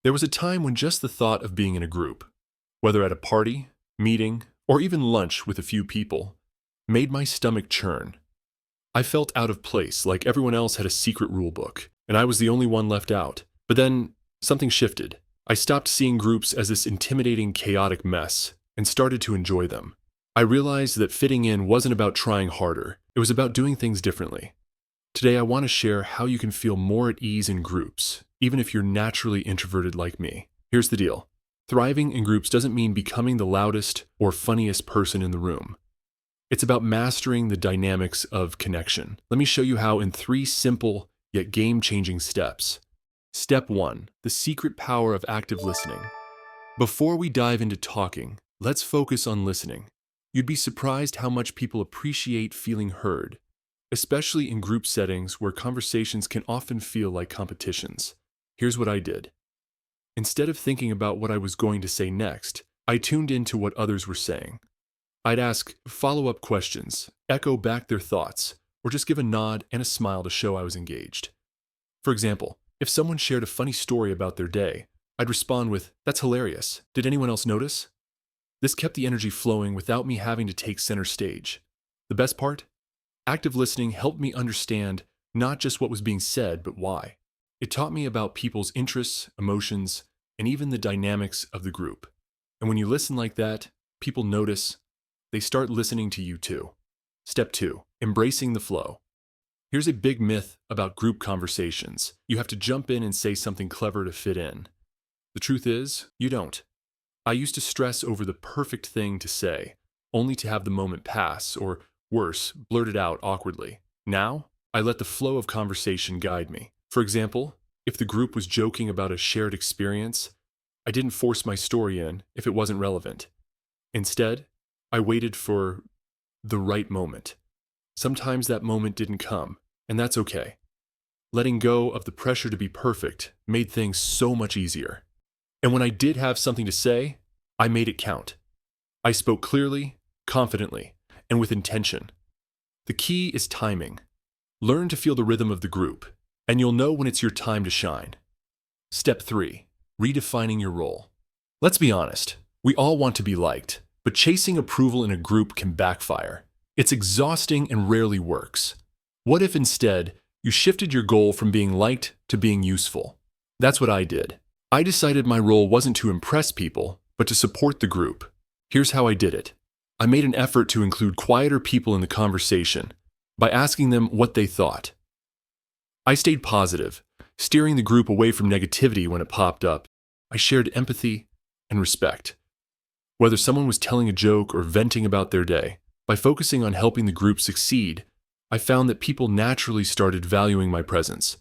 There was a time when just the thought of being in a group, whether at a party, meeting, or even lunch with a few people, made my stomach churn. I felt out of place, like everyone else had a secret rule book, and I was the only one left out. But then, something shifted. I stopped seeing groups as this intimidating, chaotic mess, and started to enjoy them. I realized that fitting in wasn't about trying harder, it was about doing things differently. Today, I want to share how you can feel more at ease in groups, even if you're naturally introverted like me. Here's the deal. Thriving in groups doesn't mean becoming the loudest or funniest person in the room. It's about mastering the dynamics of connection. Let me show you how in 3 simple yet game-changing steps. Step 1, the secret power of active listening. Before we dive into talking, let's focus on listening. You'd be surprised how much people appreciate feeling heard, especially in group settings where conversations can often feel like competitions. Here's what I did. Instead of thinking about what I was going to say next, I tuned into what others were saying. I'd ask follow-up questions, echo back their thoughts, or just give a nod and a smile to show I was engaged. For example, if someone shared a funny story about their day, I'd respond with, "That's hilarious. Did anyone else notice?" This kept the energy flowing without me having to take center stage. The best part? Active listening helped me understand not just what was being said, but why. It taught me about people's interests, emotions, and even the dynamics of the group. And when you listen like that, people notice. They start listening to you too. Step 2, embracing the flow. Here's a big myth about group conversations. You have to jump in and say something clever to fit in. The truth is, you don't. I used to stress over the perfect thing to say, only to have the moment pass, or worse, blurt it out awkwardly. Now, I let the flow of conversation guide me. For example, if the group was joking about a shared experience, I didn't force my story in if it wasn't relevant. Instead, I waited for the right moment. Sometimes that moment didn't come, and that's okay. Letting go of the pressure to be perfect made things so much easier. And when I did have something to say, I made it count. I spoke clearly, confidently, and with intention. The key is timing. Learn to feel the rhythm of the group, and you'll know when it's your time to shine. Step 3, redefining your role. Let's be honest, we all want to be liked, but chasing approval in a group can backfire. It's exhausting and rarely works. What if instead, you shifted your goal from being liked to being useful? That's what I did. I decided my role wasn't to impress people, but to support the group. Here's how I did it. I made an effort to include quieter people in the conversation by asking them what they thought. I stayed positive, steering the group away from negativity when it popped up. I shared empathy and respect. Whether someone was telling a joke or venting about their day, by focusing on helping the group succeed, I found that people naturally started valuing my presence.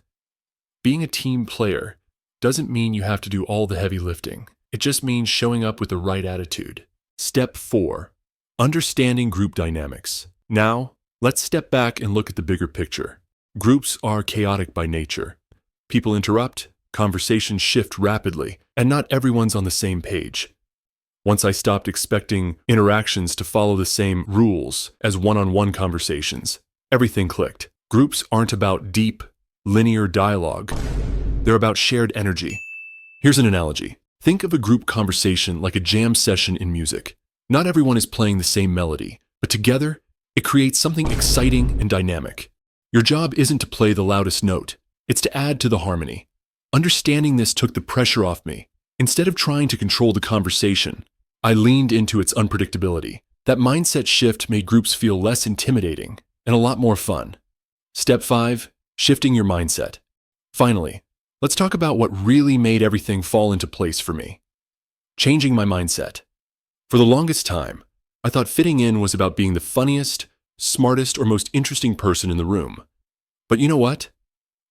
Being a team player doesn't mean you have to do all the heavy lifting. It just means showing up with the right attitude. Step 4, understanding group dynamics. Now, let's step back and look at the bigger picture. Groups are chaotic by nature. People interrupt, conversations shift rapidly, and not everyone's on the same page. Once I stopped expecting interactions to follow the same rules as one-on-one conversations, everything clicked. Groups aren't about deep, linear dialogue. They're about shared energy. Here's an analogy. Think of a group conversation like a jam session in music. Not everyone is playing the same melody, but together, it creates something exciting and dynamic. Your job isn't to play the loudest note. It's to add to the harmony. Understanding this took the pressure off me. Instead of trying to control the conversation, I leaned into its unpredictability. That mindset shift made groups feel less intimidating and a lot more fun. Step 5, shifting your mindset. Finally, let's talk about what really made everything fall into place for me. Changing my mindset. For the longest time, I thought fitting in was about being the funniest, smartest, or most interesting person in the room. But you know what?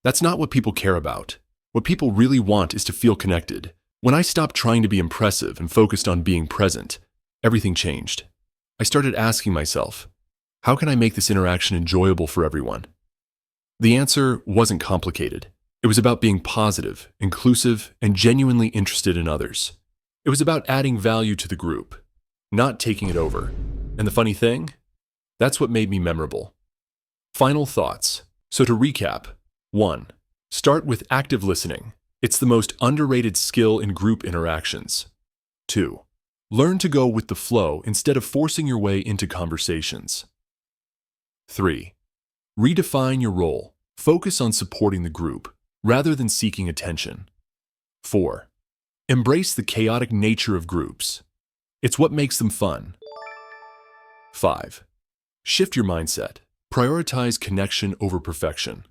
That's not what people care about. What people really want is to feel connected. When I stopped trying to be impressive and focused on being present, everything changed. I started asking myself, how can I make this interaction enjoyable for everyone? The answer wasn't complicated. It was about being positive, inclusive, and genuinely interested in others. It was about adding value to the group, not taking it over. And the funny thing? That's what made me memorable. Final thoughts. So to recap, 1. Start with active listening. It's the most underrated skill in group interactions. 2. Learn to go with the flow instead of forcing your way into conversations. 3. Redefine your role. Focus on supporting the group rather than seeking attention. 4. Embrace the chaotic nature of groups. It's what makes them fun. 5. Shift your mindset. Prioritize connection over perfection.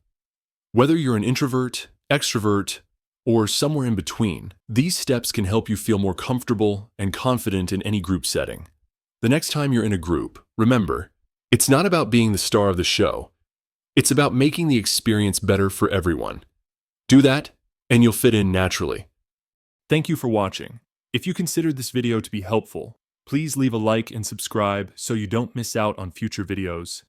Whether you're an introvert, extrovert, or somewhere in between, these steps can help you feel more comfortable and confident in any group setting. The next time you're in a group, remember, it's not about being the star of the show. It's about making the experience better for everyone. Do that, and you'll fit in naturally. Thank you for watching. If you considered this video to be helpful, please leave a like and subscribe so you don't miss out on future videos.